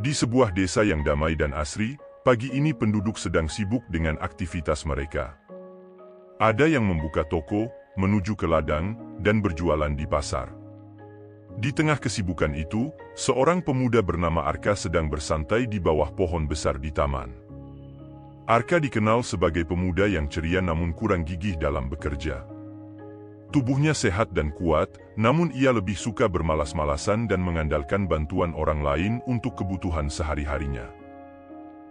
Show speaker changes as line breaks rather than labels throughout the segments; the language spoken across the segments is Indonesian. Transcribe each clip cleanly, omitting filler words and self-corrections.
Di sebuah desa yang damai dan asri, pagi ini penduduk sedang sibuk dengan aktivitas mereka. Ada yang membuka toko, menuju ke ladang, dan berjualan di pasar. Di tengah kesibukan itu, seorang pemuda bernama Arka sedang bersantai di bawah pohon besar di taman. Arka dikenal sebagai pemuda yang ceria namun kurang gigih dalam bekerja. Tubuhnya sehat dan kuat, namun ia lebih suka bermalas-malasan dan mengandalkan bantuan orang lain untuk kebutuhan sehari-harinya.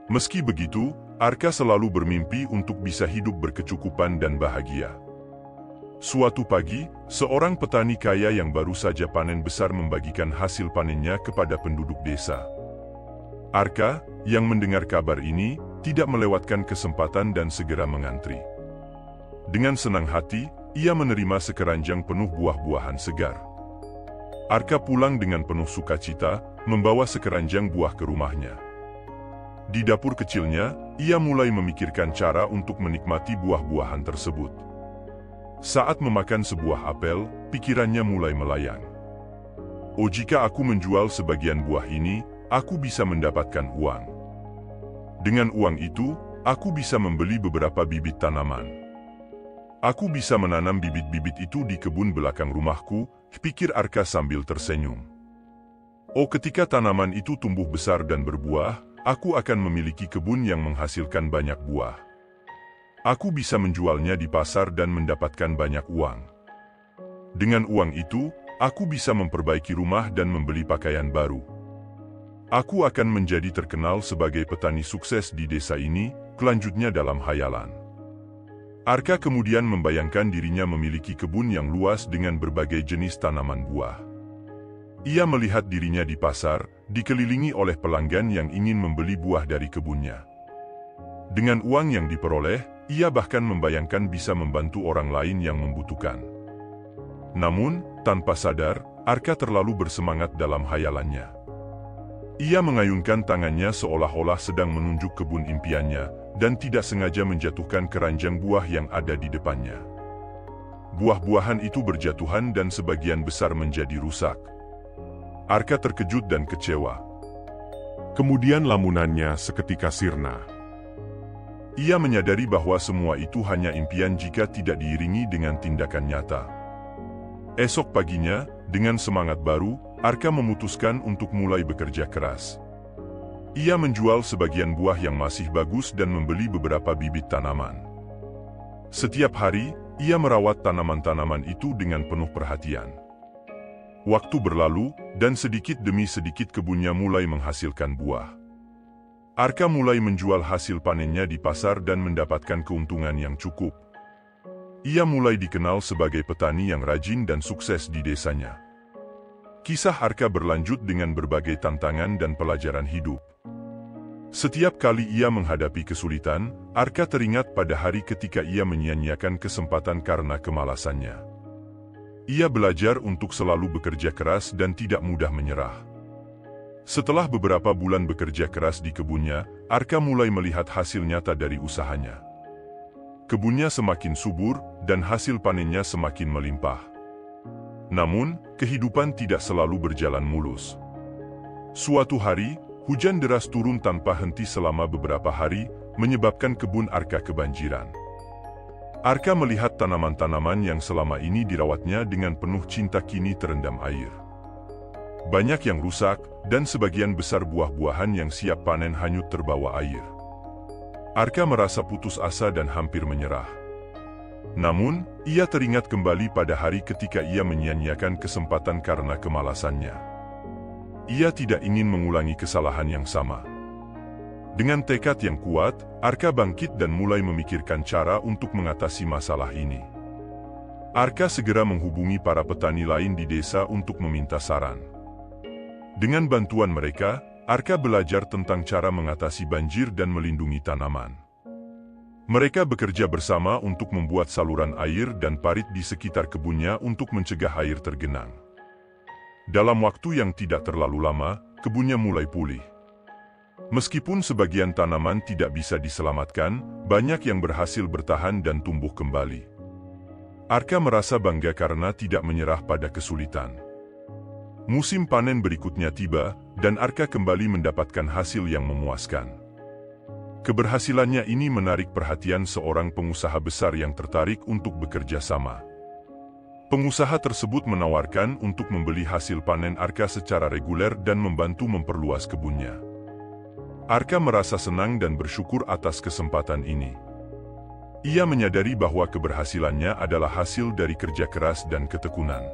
Meski begitu, Arka selalu bermimpi untuk bisa hidup berkecukupan dan bahagia. Suatu pagi, seorang petani kaya yang baru saja panen besar membagikan hasil panennya kepada penduduk desa. Arka, yang mendengar kabar ini, tidak melewatkan kesempatan dan segera mengantri. Dengan senang hati, ia menerima sekeranjang penuh buah-buahan segar. Arka pulang dengan penuh sukacita, membawa sekeranjang buah ke rumahnya. Di dapur kecilnya, ia mulai memikirkan cara untuk menikmati buah-buahan tersebut. Saat memakan sebuah apel, pikirannya mulai melayang. Oh, jika aku menjual sebagian buah ini, aku bisa mendapatkan uang. Dengan uang itu, aku bisa membeli beberapa bibit tanaman. Aku bisa menanam bibit-bibit itu di kebun belakang rumahku, pikir Arka sambil tersenyum. Oh, ketika tanaman itu tumbuh besar dan berbuah, aku akan memiliki kebun yang menghasilkan banyak buah. Aku bisa menjualnya di pasar dan mendapatkan banyak uang. Dengan uang itu, aku bisa memperbaiki rumah dan membeli pakaian baru. Aku akan menjadi terkenal sebagai petani sukses di desa ini, kelanjutnya dalam hayalan. Arka kemudian membayangkan dirinya memiliki kebun yang luas dengan berbagai jenis tanaman buah. Ia melihat dirinya di pasar, dikelilingi oleh pelanggan yang ingin membeli buah dari kebunnya. Dengan uang yang diperoleh, ia bahkan membayangkan bisa membantu orang lain yang membutuhkan. Namun, tanpa sadar, Arka terlalu bersemangat dalam hayalannya. Ia mengayunkan tangannya seolah-olah sedang menunjuk kebun impiannya, dan tidak sengaja menjatuhkan keranjang buah yang ada di depannya. Buah-buahan itu berjatuhan dan sebagian besar menjadi rusak. Arka terkejut dan kecewa. Kemudian lamunannya seketika sirna. Ia menyadari bahwa semua itu hanya impian jika tidak diiringi dengan tindakan nyata. Esok paginya, dengan semangat baru, Arka memutuskan untuk mulai bekerja keras. Ia menjual sebagian buah yang masih bagus dan membeli beberapa bibit tanaman. Setiap hari, ia merawat tanaman-tanaman itu dengan penuh perhatian. Waktu berlalu, dan sedikit demi sedikit kebunnya mulai menghasilkan buah. Arka mulai menjual hasil panennya di pasar dan mendapatkan keuntungan yang cukup. Ia mulai dikenal sebagai petani yang rajin dan sukses di desanya. Kisah Arka berlanjut dengan berbagai tantangan dan pelajaran hidup. Setiap kali ia menghadapi kesulitan, Arka teringat pada hari ketika ia menyia-nyiakan kesempatan karena kemalasannya. Ia belajar untuk selalu bekerja keras dan tidak mudah menyerah. Setelah beberapa bulan bekerja keras di kebunnya, Arka mulai melihat hasil nyata dari usahanya. Kebunnya semakin subur, dan hasil panennya semakin melimpah. Namun, kehidupan tidak selalu berjalan mulus. Suatu hari, hujan deras turun tanpa henti selama beberapa hari, menyebabkan kebun Arka kebanjiran. Arka melihat tanaman-tanaman yang selama ini dirawatnya dengan penuh cinta kini terendam air. Banyak yang rusak, dan sebagian besar buah-buahan yang siap panen hanyut terbawa air. Arka merasa putus asa dan hampir menyerah. Namun, ia teringat kembali pada hari ketika ia menyia-nyiakan kesempatan karena kemalasannya. Ia tidak ingin mengulangi kesalahan yang sama. Dengan tekad yang kuat, Arka bangkit dan mulai memikirkan cara untuk mengatasi masalah ini. Arka segera menghubungi para petani lain di desa untuk meminta saran. Dengan bantuan mereka, Arka belajar tentang cara mengatasi banjir dan melindungi tanaman. Mereka bekerja bersama untuk membuat saluran air dan parit di sekitar kebunnya untuk mencegah air tergenang. Dalam waktu yang tidak terlalu lama, kebunnya mulai pulih. Meskipun sebagian tanaman tidak bisa diselamatkan, banyak yang berhasil bertahan dan tumbuh kembali. Arka merasa bangga karena tidak menyerah pada kesulitan. Musim panen berikutnya tiba, dan Arka kembali mendapatkan hasil yang memuaskan. Keberhasilannya ini menarik perhatian seorang pengusaha besar yang tertarik untuk bekerja sama. Pengusaha tersebut menawarkan untuk membeli hasil panen Arka secara reguler dan membantu memperluas kebunnya. Arka merasa senang dan bersyukur atas kesempatan ini. Ia menyadari bahwa keberhasilannya adalah hasil dari kerja keras dan ketekunan.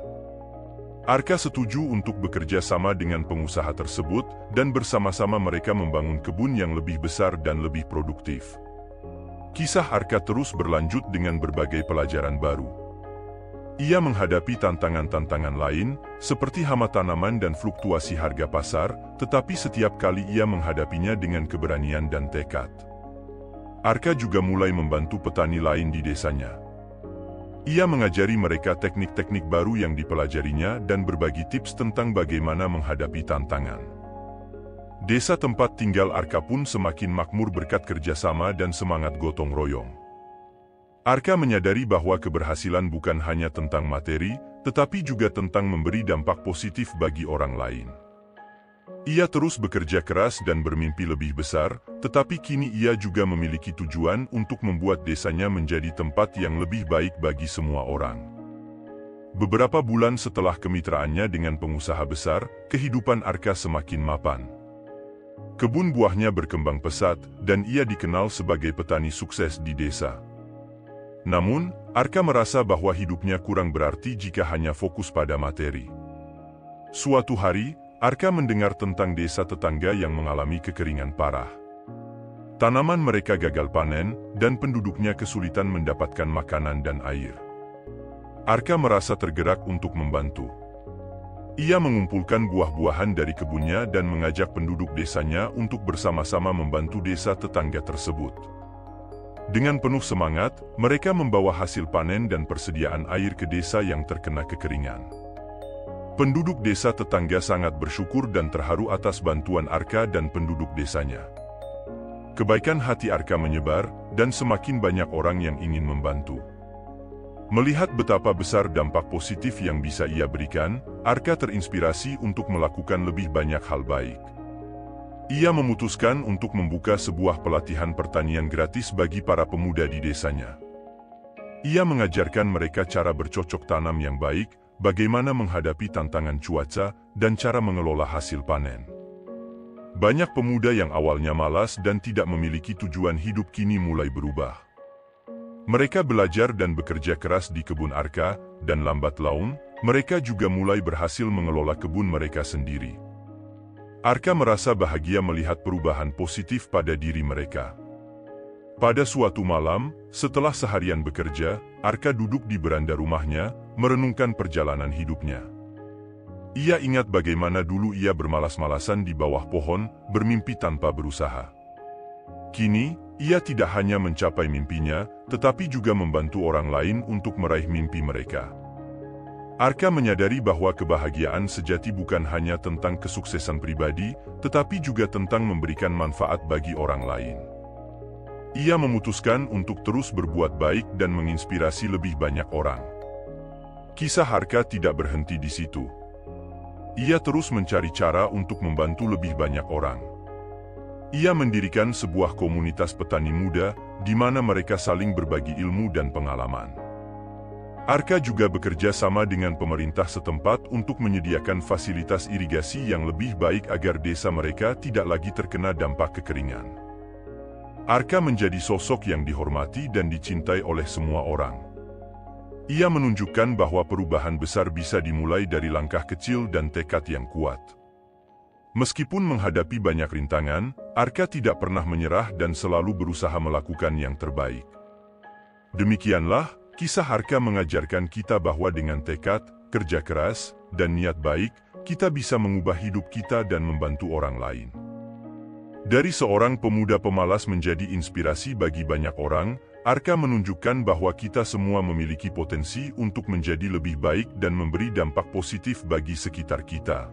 Arka setuju untuk bekerja sama dengan pengusaha tersebut dan bersama-sama mereka membangun kebun yang lebih besar dan lebih produktif. Kisah Arka terus berlanjut dengan berbagai pelajaran baru. Ia menghadapi tantangan-tantangan lain, seperti hama tanaman dan fluktuasi harga pasar, tetapi setiap kali ia menghadapinya dengan keberanian dan tekad. Arka juga mulai membantu petani lain di desanya. Ia mengajari mereka teknik-teknik baru yang dipelajarinya dan berbagi tips tentang bagaimana menghadapi tantangan. Desa tempat tinggal Arka pun semakin makmur berkat kerjasama dan semangat gotong royong. Arka menyadari bahwa keberhasilan bukan hanya tentang materi, tetapi juga tentang memberi dampak positif bagi orang lain. Ia terus bekerja keras dan bermimpi lebih besar, tetapi kini ia juga memiliki tujuan untuk membuat desanya menjadi tempat yang lebih baik bagi semua orang. Beberapa bulan setelah kemitraannya dengan pengusaha besar, kehidupan Arka semakin mapan. Kebun buahnya berkembang pesat, dan ia dikenal sebagai petani sukses di desa. Namun, Arka merasa bahwa hidupnya kurang berarti jika hanya fokus pada materi. Suatu hari, Arka mendengar tentang desa tetangga yang mengalami kekeringan parah. Tanaman mereka gagal panen, dan penduduknya kesulitan mendapatkan makanan dan air. Arka merasa tergerak untuk membantu. Ia mengumpulkan buah-buahan dari kebunnya dan mengajak penduduk desanya untuk bersama-sama membantu desa tetangga tersebut. Dengan penuh semangat, mereka membawa hasil panen dan persediaan air ke desa yang terkena kekeringan. Penduduk desa tetangga sangat bersyukur dan terharu atas bantuan Arka dan penduduk desanya. Kebaikan hati Arka menyebar, dan semakin banyak orang yang ingin membantu. Melihat betapa besar dampak positif yang bisa ia berikan, Arka terinspirasi untuk melakukan lebih banyak hal baik. Ia memutuskan untuk membuka sebuah pelatihan pertanian gratis bagi para pemuda di desanya. Ia mengajarkan mereka cara bercocok tanam yang baik, bagaimana menghadapi tantangan cuaca, dan cara mengelola hasil panen. Banyak pemuda yang awalnya malas dan tidak memiliki tujuan hidup kini mulai berubah. Mereka belajar dan bekerja keras di kebun Arka, dan lambat laun, mereka juga mulai berhasil mengelola kebun mereka sendiri. Arka merasa bahagia melihat perubahan positif pada diri mereka. Pada suatu malam, setelah seharian bekerja, Arka duduk di beranda rumahnya, merenungkan perjalanan hidupnya. Ia ingat bagaimana dulu ia bermalas-malasan di bawah pohon, bermimpi tanpa berusaha. Kini, ia tidak hanya mencapai mimpinya, tetapi juga membantu orang lain untuk meraih mimpi mereka. Arka menyadari bahwa kebahagiaan sejati bukan hanya tentang kesuksesan pribadi, tetapi juga tentang memberikan manfaat bagi orang lain. Ia memutuskan untuk terus berbuat baik dan menginspirasi lebih banyak orang. Kisah Arka tidak berhenti di situ. Ia terus mencari cara untuk membantu lebih banyak orang. Ia mendirikan sebuah komunitas petani muda, di mana mereka saling berbagi ilmu dan pengalaman. Arka juga bekerja sama dengan pemerintah setempat untuk menyediakan fasilitas irigasi yang lebih baik agar desa mereka tidak lagi terkena dampak kekeringan. Arka menjadi sosok yang dihormati dan dicintai oleh semua orang. Ia menunjukkan bahwa perubahan besar bisa dimulai dari langkah kecil dan tekad yang kuat. Meskipun menghadapi banyak rintangan, Arka tidak pernah menyerah dan selalu berusaha melakukan yang terbaik. Demikianlah, kisah Arka mengajarkan kita bahwa dengan tekad, kerja keras, dan niat baik, kita bisa mengubah hidup kita dan membantu orang lain. Dari seorang pemuda pemalas menjadi inspirasi bagi banyak orang, Arka menunjukkan bahwa kita semua memiliki potensi untuk menjadi lebih baik dan memberi dampak positif bagi sekitar kita.